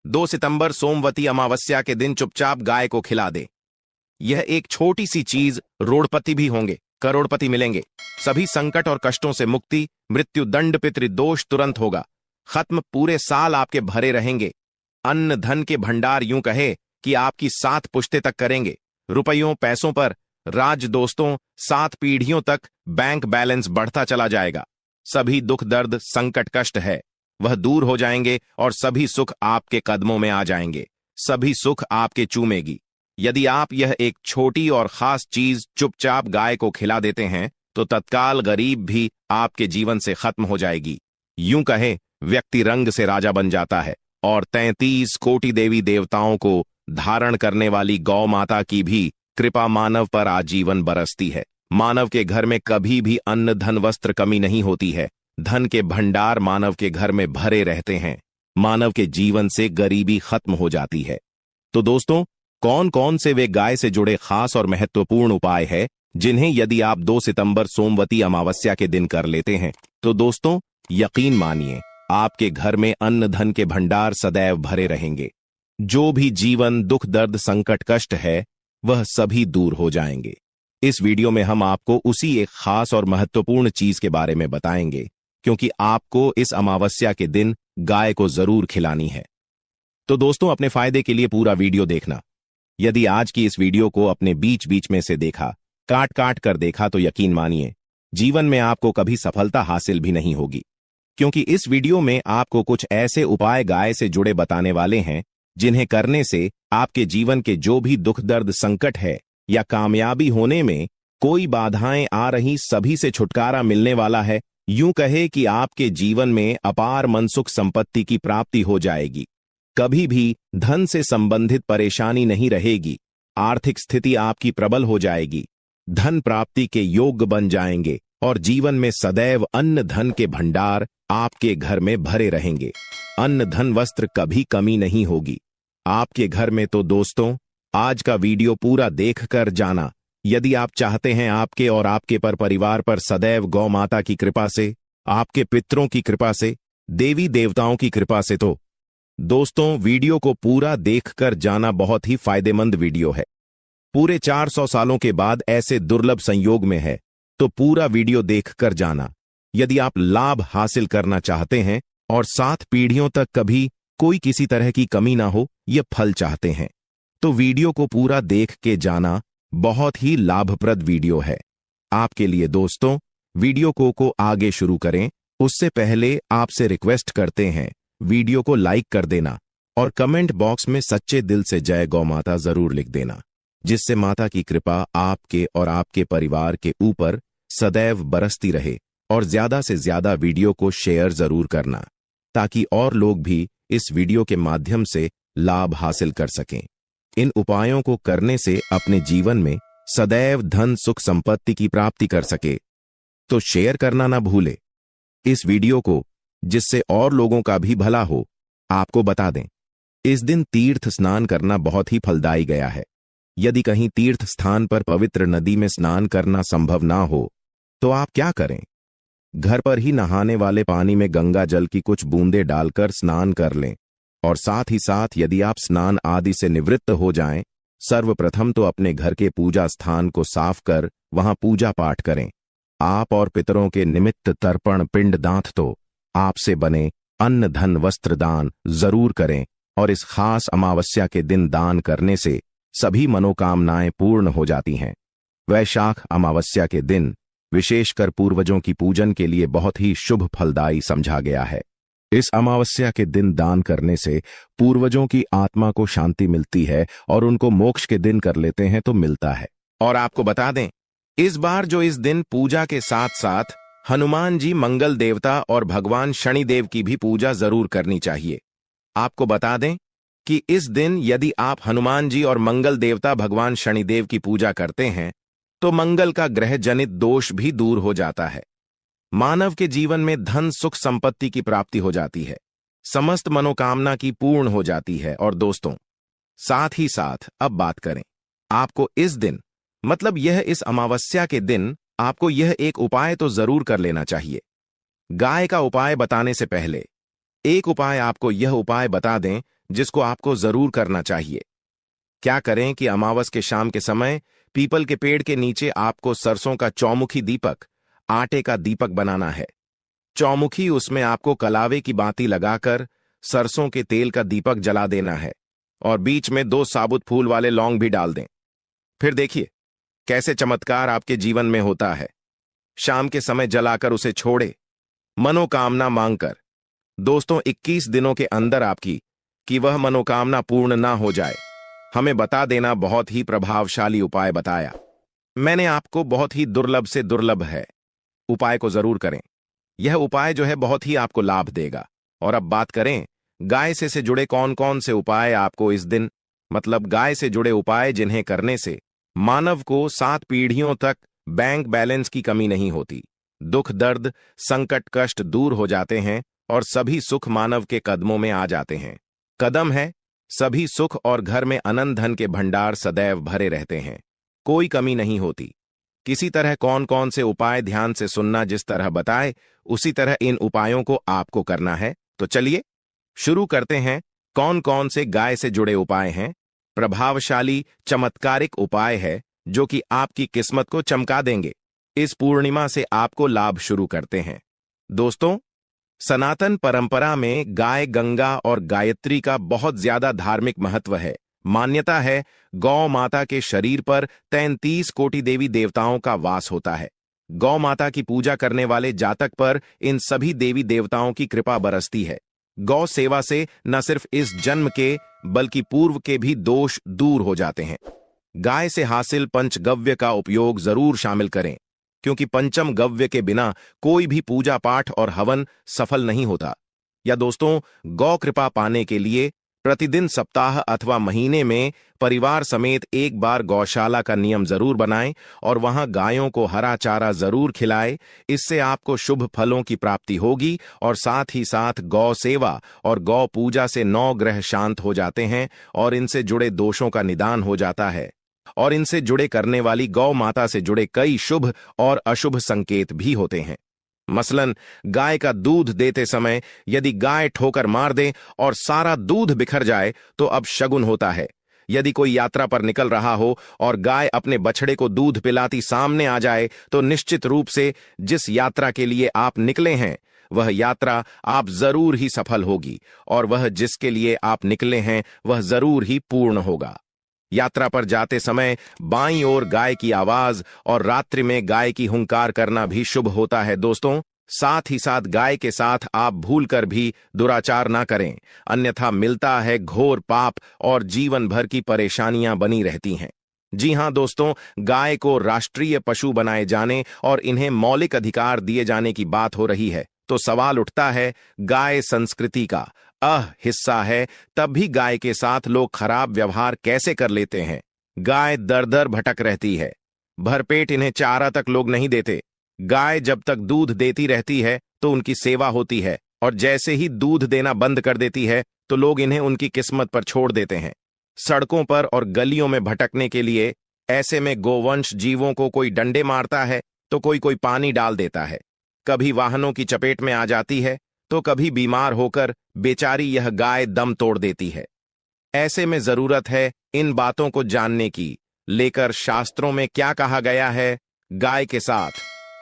2 सितंबर सोमवती अमावस्या के दिन चुपचाप गाय को खिला दे। यह एक छोटी सी चीज, रोड़पति भी होंगे, करोड़पति मिलेंगे। सभी संकट और कष्टों से मुक्ति, मृत्यु दंड पितृदोष तुरंत होगा खत्म। पूरे साल आपके भरे रहेंगे। अन्न धन के भंडार यूं कहे कि आपकी 7 पुश्ते तक करेंगे। रुपयों पैसों पर राज दोस्तों 7 पीढ़ियों तक बैंक बैलेंस बढ़ता चला जाएगा। सभी दुख दर्द संकट कष्ट है वह दूर हो जाएंगे और सभी सुख आपके कदमों में आ जाएंगे। सभी सुख आपके चूमेगी। यदि आप यह एक छोटी और खास चीज चुपचाप गाय को खिला देते हैं तो तत्काल गरीब भी आपके जीवन से खत्म हो जाएगी। यूं कहे व्यक्ति रंग से राजा बन जाता है और 33 कोटि देवी देवताओं को धारण करने वाली गौ माता की भी कृपा मानव पर आजीवन बरसती है। मानव के घर में कभी भी अन्न धन वस्त्र कमी नहीं होती है। धन के भंडार मानव के घर में भरे रहते हैं। मानव के जीवन से गरीबी खत्म हो जाती है। तो दोस्तों, कौन कौन से वे गाय से जुड़े खास और महत्वपूर्ण उपाय है जिन्हें यदि आप 2 सितंबर सोमवती अमावस्या के दिन कर लेते हैं तो दोस्तों यकीन मानिए आपके घर में अन्न धन के भंडार सदैव भरे रहेंगे। जो भी जीवन दुख दर्द संकट कष्ट है वह सभी दूर हो जाएंगे। इस वीडियो में हम आपको उसी एक खास और महत्वपूर्ण चीज के बारे में बताएंगे क्योंकि आपको इस अमावस्या के दिन गाय को जरूर खिलानी है। तो दोस्तों, अपने फायदे के लिए पूरा वीडियो देखना। यदि आज की इस वीडियो को अपने बीच बीच में से देखा, काट काट कर देखा तो यकीन मानिए जीवन में आपको कभी सफलता हासिल भी नहीं होगी, क्योंकि इस वीडियो में आपको कुछ ऐसे उपाय गाय से जुड़े बताने वाले हैं जिन्हें करने से आपके जीवन के जो भी दुख दर्द संकट है या कामयाबी होने में कोई बाधाएं आ रही सभी से छुटकारा मिलने वाला है। यूं कहे कि आपके जीवन में अपार मनसुख संपत्ति की प्राप्ति हो जाएगी। कभी भी धन से संबंधित परेशानी नहीं रहेगी। आर्थिक स्थिति आपकी प्रबल हो जाएगी। धन प्राप्ति के योग्य बन जाएंगे और जीवन में सदैव अन्न धन के भंडार आपके घर में भरे रहेंगे। अन्न धन वस्त्र कभी कमी नहीं होगी आपके घर में। तो दोस्तों, आज का वीडियो पूरा देखकर जाना। यदि आप चाहते हैं आपके और आपके परिवार पर सदैव गौ माता की कृपा से, आपके पितरों की कृपा से, देवी देवताओं की कृपा से, तो दोस्तों वीडियो को पूरा देखकर जाना। बहुत ही फायदेमंद वीडियो है। पूरे 400 सालों के बाद ऐसे दुर्लभ संयोग में है तो पूरा वीडियो देखकर जाना। यदि आप लाभ हासिल करना चाहते हैं और 7 पीढ़ियों तक कभी कोई किसी तरह की कमी ना हो, यह फल चाहते हैं तो वीडियो को पूरा देख के जाना। बहुत ही लाभप्रद वीडियो है आपके लिए। दोस्तों, वीडियो को आगे शुरू करें उससे पहले आपसे रिक्वेस्ट करते हैं वीडियो को लाइक कर देना और कमेंट बॉक्स में सच्चे दिल से जय गौ माता जरूर लिख देना, जिससे माता की कृपा आपके और आपके परिवार के ऊपर सदैव बरसती रहे। और ज्यादा से ज्यादा वीडियो को शेयर जरूर करना ताकि और लोग भी इस वीडियो के माध्यम से लाभ हासिल कर सकें। इन उपायों को करने से अपने जीवन में सदैव धन सुख संपत्ति की प्राप्ति कर सके। तो शेयर करना ना भूले इस वीडियो को, जिससे और लोगों का भी भला हो। आपको बता दें, इस दिन तीर्थ स्नान करना बहुत ही फलदायी गया है। यदि कहीं तीर्थ स्थान पर पवित्र नदी में स्नान करना संभव ना हो तो आप क्या करें, घर पर ही नहाने वाले पानी में गंगा जल की कुछ बूंदें डालकर स्नान कर लें। और साथ ही साथ यदि आप स्नान आदि से निवृत्त हो जाएं, सर्वप्रथम तो अपने घर के पूजा स्थान को साफ कर वहां पूजा पाठ करें। आप और पितरों के निमित्त तर्पण पिंड दांत तो आपसे बने अन्न धन वस्त्र दान जरूर करें। और इस खास अमावस्या के दिन दान करने से सभी मनोकामनाएं पूर्ण हो जाती हैं। वैशाख अमावस्या के दिन विशेषकर पूर्वजों की पूजन के लिए बहुत ही शुभ फलदायी समझा गया है। इस अमावस्या के दिन दान करने से पूर्वजों की आत्मा को शांति मिलती है और उनको मोक्ष के दिन कर लेते हैं तो मिलता है। और आपको बता दें, इस बार जो इस दिन पूजा के साथ साथ हनुमान जी मंगल देवता और भगवान शनिदेव की भी पूजा जरूर करनी चाहिए। आपको बता दें कि इस दिन यदि आप हनुमान जी और मंगल देवता भगवान शनिदेव की पूजा करते हैं तो मंगल का ग्रह जनित दोष भी दूर हो जाता है। मानव के जीवन में धन सुख संपत्ति की प्राप्ति हो जाती है। समस्त मनोकामना की पूर्ण हो जाती है। और दोस्तों, साथ ही साथ अब बात करें, आपको इस दिन मतलब यह इस अमावस्या के दिन आपको यह एक उपाय तो जरूर कर लेना चाहिए। गाय का उपाय बताने से पहले एक उपाय आपको यह उपाय बता दें जिसको आपको जरूर करना चाहिए। क्या करें कि अमावस के शाम के समय पीपल के पेड़ के नीचे आपको सरसों का चौमुखी दीपक, आटे का दीपक बनाना है। चौमुखी, उसमें आपको कलावे की बाती लगाकर सरसों के तेल का दीपक जला देना है और बीच में 2 साबुत फूल वाले लौंग भी डाल दें। फिर देखिए कैसे चमत्कार आपके जीवन में होता है। शाम के समय जलाकर उसे छोड़े, मनोकामना मांगकर। दोस्तों, 21 दिनों के अंदर आपकी कि वह मनोकामना पूर्ण ना हो जाए, हमें बता देना। बहुत ही प्रभावशाली उपाय बताया मैंने आपको, बहुत ही दुर्लभ से दुर्लभ है। उपाय को जरूर करें। यह उपाय जो है बहुत ही आपको लाभ देगा। और अब बात करें गाय से जुड़े कौन कौन से उपाय आपको इस दिन, मतलब गाय से जुड़े उपाय जिन्हें करने से मानव को 7 पीढ़ियों तक बैंक बैलेंस की कमी नहीं होती, दुख दर्द संकट कष्ट दूर हो जाते हैं और सभी सुख मानव के कदमों में आ जाते हैं। कदम है सभी सुख और घर में अनंत धन के भंडार सदैव भरे रहते हैं, कोई कमी नहीं होती। किसी तरह कौन कौन से उपाय ध्यान से सुनना, जिस तरह बताए उसी तरह इन उपायों को आपको करना है। तो चलिए शुरू करते हैं। कौन कौन से गाय से जुड़े उपाय हैं? प्रभावशाली चमत्कारिक उपाय है जो कि आपकी किस्मत को चमका देंगे। इस पूर्णिमा से आपको लाभ शुरू करते हैं। दोस्तों, सनातन परंपरा में गाय, गंगा और गायत्री का बहुत ज्यादा धार्मिक महत्व है। मान्यता है गौ माता के शरीर पर 33 कोटि देवी देवताओं का वास होता है। गौ माता की पूजा करने वाले जातक पर इन सभी देवी देवताओं की कृपा बरसती है। गौ सेवा से न सिर्फ इस जन्म के बल्कि पूर्व के भी दोष दूर हो जाते हैं। गाय से हासिल पंचगव्य का उपयोग जरूर शामिल करें, क्योंकि पंचम गव्य के बिना कोई भी पूजा पाठ और हवन सफल नहीं होता। या दोस्तों, गौ कृपा पाने के लिए प्रतिदिन, सप्ताह अथवा महीने में परिवार समेत एक बार गौशाला का नियम जरूर बनाएं और वहां गायों को हरा चारा जरूर खिलाएं। इससे आपको शुभ फलों की प्राप्ति होगी और साथ ही साथ गौ सेवा और गौ पूजा से 9 ग्रह शांत हो जाते हैं और इनसे जुड़े दोषों का निदान हो जाता है। और इनसे जुड़े करने वाली गौ माता से जुड़े कई शुभ और अशुभ संकेत भी होते हैं। मसलन, गाय का दूध देते समय यदि गाय ठोकर मार दे और सारा दूध बिखर जाए तो अब शगुन होता है। यदि कोई यात्रा पर निकल रहा हो और गाय अपने बछड़े को दूध पिलाती सामने आ जाए तो निश्चित रूप से जिस यात्रा के लिए आप निकले हैं वह यात्रा आप जरूर ही सफल होगी और वह जिसके लिए आप निकले हैं वह जरूर ही पूर्ण होगा। यात्रा पर जाते समय बाईं ओर गाय की आवाज और रात्रि में गाय की हुंकार करना भी शुभ होता है। दोस्तों, साथ ही साथ गाय के साथ आप भूलकर भी दुराचार ना करें, अन्यथा मिलता है घोर पाप और जीवन भर की परेशानियां बनी रहती हैं। जी हां दोस्तों, गाय को राष्ट्रीय पशु बनाए जाने और इन्हें मौलिक अधिकार दिए जाने की बात हो रही है, तो सवाल उठता है, गाय संस्कृति का हिस्सा है, तब भी गाय के साथ लोग खराब व्यवहार कैसे कर लेते हैं? गाय दर दर भटक रहती है, भरपेट इन्हें चारा तक लोग नहीं देते। गाय जब तक दूध देती रहती है तो उनकी सेवा होती है और जैसे ही दूध देना बंद कर देती है तो लोग इन्हें उनकी किस्मत पर छोड़ देते हैं, सड़कों पर और गलियों में भटकने के लिए। ऐसे में गोवंश जीवों को कोई डंडे मारता है तो कोई पानी डाल देता है, कभी वाहनों की चपेट में आ जाती है तो कभी बीमार होकर बेचारी यह गाय दम तोड़ देती है। ऐसे में जरूरत है इन बातों को जानने की, लेकर शास्त्रों में क्या कहा गया है, गाय के साथ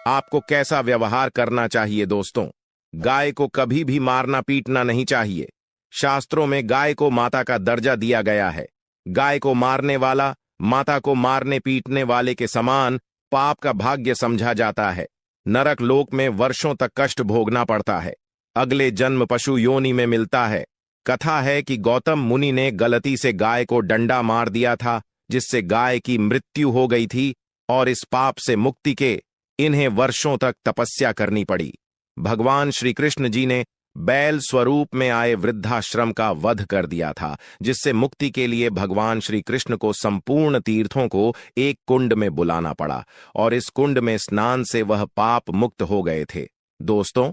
आपको कैसा व्यवहार करना चाहिए। दोस्तों, गाय को कभी भी मारना पीटना नहीं चाहिए। शास्त्रों में गाय को माता का दर्जा दिया गया है। गाय को मारने वाला माता को मारने पीटने वाले के समान पाप का भाग्य समझा जाता है। नरक लोक में वर्षों तक कष्ट भोगना पड़ता है, अगले जन्म पशु योनि में मिलता है। कथा है कि गौतम मुनि ने गलती से गाय को डंडा मार दिया था, जिससे गाय की मृत्यु हो गई थी और इस पाप से मुक्ति के इन्हें वर्षों तक तपस्या करनी पड़ी। भगवान श्री कृष्ण जी ने बैल स्वरूप में आए वृद्धाश्रम का वध कर दिया था, जिससे मुक्ति के लिए भगवान श्री कृष्ण को संपूर्ण तीर्थों को एक कुंड में बुलाना पड़ा और इस कुंड में स्नान से वह पाप मुक्त हो गए थे। दोस्तों,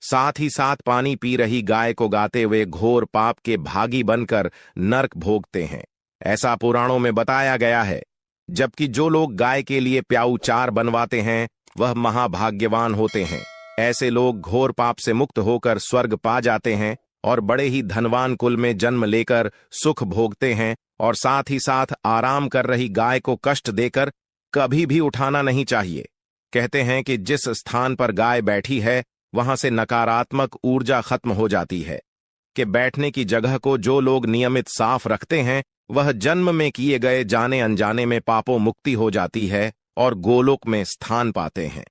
साथ ही साथ पानी पी रही गाय को गाते हुए घोर पाप के भागी बनकर नरक भोगते हैं, ऐसा पुराणों में बताया गया है। जबकि जो लोग गाय के लिए प्याऊ चार बनवाते हैं वह महाभाग्यवान होते हैं। ऐसे लोग घोर पाप से मुक्त होकर स्वर्ग पा जाते हैं और बड़े ही धनवान कुल में जन्म लेकर सुख भोगते हैं, और साथ ही साथ आराम कर रही गाय को कष्ट देकर कभी भी उठाना नहीं चाहिए। कहते हैं कि जिस स्थान पर गाय बैठी है वहां से नकारात्मक ऊर्जा खत्म हो जाती है, कि बैठने की जगह को जो लोग नियमित साफ रखते हैं वह जन्म में किए गए जाने अनजाने में पापों मुक्ति हो जाती है और गोलोक में स्थान पाते हैं।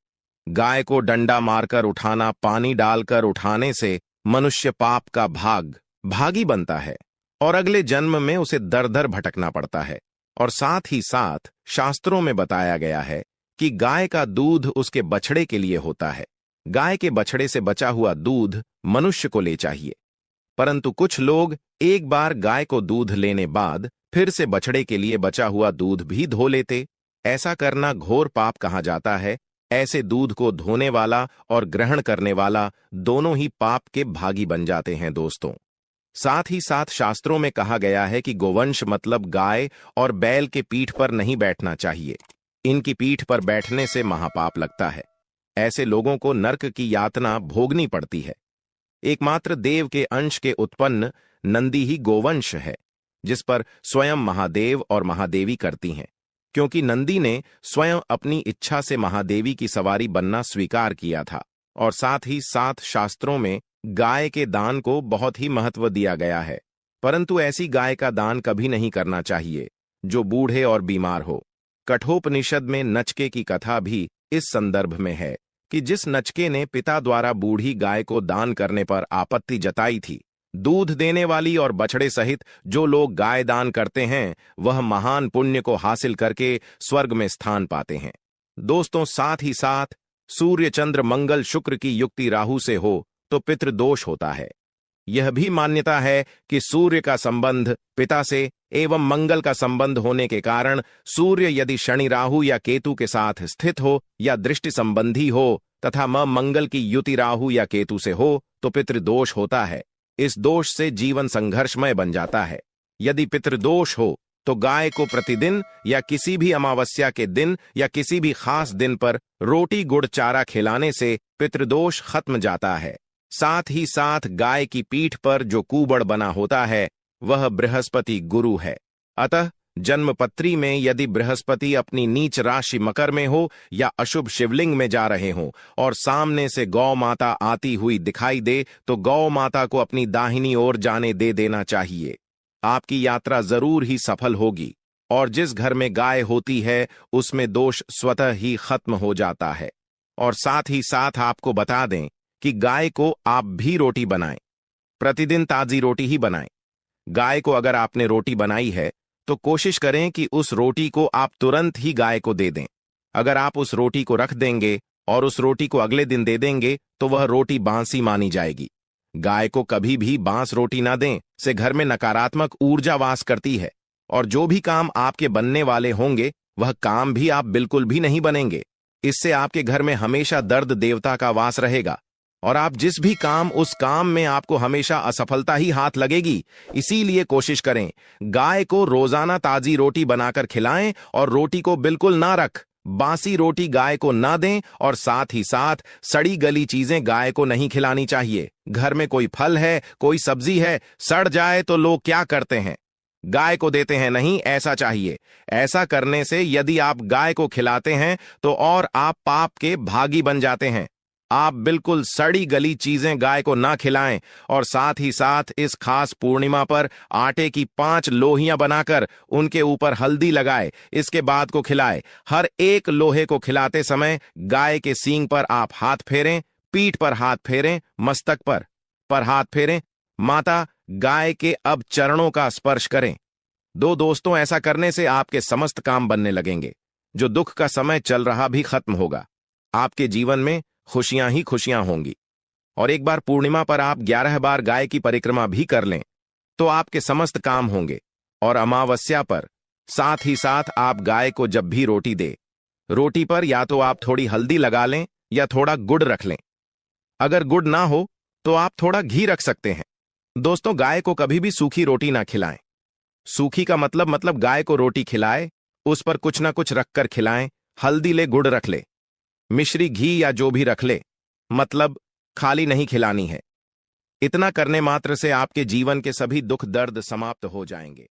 गाय को डंडा मारकर उठाना, पानी डालकर उठाने से मनुष्य पाप का भागी बनता है और अगले जन्म में उसे दर दर भटकना पड़ता है। और साथ ही साथ शास्त्रों में बताया गया है कि गाय का दूध उसके बछड़े के लिए होता है। गाय के बछड़े से बचा हुआ दूध मनुष्य को ले चाहिए, परंतु कुछ लोग एक बार गाय को दूध लेने बाद फिर से बछड़े के लिए बचा हुआ दूध भी धो लेते। ऐसा करना घोर पाप कहा जाता है। ऐसे दूध को धोने वाला और ग्रहण करने वाला दोनों ही पाप के भागी बन जाते हैं दोस्तों। साथ ही साथ शास्त्रों में कहा गया है कि गोवंश मतलब गाय और बैल के पीठ पर नहीं बैठना चाहिए। इनकी पीठ पर बैठने से महापाप लगता है। ऐसे लोगों को नरक की यातना भोगनी पड़ती है। एकमात्र देव के अंश के उत्पन्न नंदी ही गोवंश है, जिस पर स्वयं महादेव और महादेवी करती हैं, क्योंकि नंदी ने स्वयं अपनी इच्छा से महादेवी की सवारी बनना स्वीकार किया था। और साथ ही साथ शास्त्रों में गाय के दान को बहुत ही महत्व दिया गया है, परंतु ऐसी गाय का दान कभी नहीं करना चाहिए जो बूढ़े और बीमार हो। कठोपनिषद में नचके की कथा भी इस संदर्भ में है कि जिस नचके ने पिता द्वारा बूढ़ी गाय को दान करने पर आपत्ति जताई थी, दूध देने वाली और बछड़े सहित जो लोग गाय दान करते हैं वह महान पुण्य को हासिल करके स्वर्ग में स्थान पाते हैं। दोस्तों, साथ ही साथ सूर्य चंद्र मंगल शुक्र की युक्ति राहु से हो तो पितृदोष होता है। यह भी मान्यता है कि सूर्य का संबंध पिता से एवं मंगल का संबंध होने के कारण सूर्य यदि शनि राहु या केतु के साथ स्थित हो या दृष्टि संबंधी हो तथा मंगल की युति राहु या केतु से हो तो पितृदोष होता है। इस दोष से जीवन संघर्षमय बन जाता है। यदि पितृदोष हो तो गाय को प्रतिदिन या किसी भी अमावस्या के दिन या किसी भी खास दिन पर रोटी गुड़ चारा खिलाने से पितृदोष खत्म जाता है। साथ ही साथ गाय की पीठ पर जो कुबड़ बना होता है वह बृहस्पति गुरु है। अतः जन्मपत्री में यदि बृहस्पति अपनी नीच राशि मकर में हो या अशुभ शिवलिंग में जा रहे हों और सामने से गौ माता आती हुई दिखाई दे तो गौ माता को अपनी दाहिनी ओर जाने दे देना चाहिए। आपकी यात्रा जरूर ही सफल होगी और जिस घर में गाय होती है उसमें दोष स्वतः ही खत्म हो जाता है। और साथ ही साथ आपको बता दें कि गाय को आप भी रोटी बनाएं, प्रतिदिन ताजी रोटी ही बनाएं। गाय को अगर आपने रोटी बनाई है तो कोशिश करें कि उस रोटी को आप तुरंत ही गाय को दे दें। अगर आप उस रोटी को रख देंगे और उस रोटी को अगले दिन दे देंगे तो वह रोटी बांसी मानी जाएगी। गाय को कभी भी बांस रोटी ना दें, से घर में नकारात्मक ऊर्जा वास करती है और जो भी काम आपके बनने वाले होंगे वह काम भी आप बिल्कुल भी नहीं बनेंगे। इससे आपके घर में हमेशा दर्द देवता का वास रहेगा और आप जिस भी काम उस काम में आपको हमेशा असफलता ही हाथ लगेगी। इसीलिए कोशिश करें गाय को रोजाना ताजी रोटी बनाकर खिलाएं और रोटी को बिल्कुल ना बासी रोटी गाय को ना दें और साथ ही साथ सड़ी गली चीजें गाय को नहीं खिलानी चाहिए। घर में कोई फल है, कोई सब्जी है, सड़ जाए तो लोग क्या करते हैं, गाय को देते हैं, नहीं ऐसा चाहिए। ऐसा करने से यदि आप गाय को खिलाते हैं तो और आप पाप के भागी बन जाते हैं। आप बिल्कुल सड़ी गली चीजें गाय को ना खिलाएं और साथ ही साथ इस खास पूर्णिमा पर आटे की 5 लोहियां बनाकर उनके ऊपर हल्दी लगाए, इसके बाद को खिलाए। हर एक लोहे को खिलाते समय गाय के सींग पर आप हाथ फेरें, पीठ पर हाथ फेरें, मस्तक पर हाथ फेरें। माता गाय के अब चरणों का स्पर्श करें। दोस्तों, ऐसा करने से आपके समस्त काम बनने लगेंगे। जो दुख का समय चल रहा भी खत्म होगा। आपके जीवन में खुशियां ही खुशियां होंगी। और एक बार पूर्णिमा पर आप 11 बार गाय की परिक्रमा भी कर लें तो आपके समस्त काम होंगे। और अमावस्या पर साथ ही साथ आप गाय को जब भी रोटी दे, रोटी पर या तो आप थोड़ी हल्दी लगा लें या थोड़ा गुड़ रख लें। अगर गुड़ ना हो तो आप थोड़ा घी रख सकते हैं। दोस्तों, गाय को कभी भी सूखी रोटी ना खिलाएं। सूखी का मतलब गाय को रोटी खिलाए, उस पर कुछ ना कुछ रखकर खिलाएं। हल्दी ले, गुड़ रख ले, मिश्री घी या जो भी रख ले, मतलब खाली नहीं खिलानी है। इतना करने मात्र से आपके जीवन के सभी दुख दर्द समाप्त हो जाएंगे।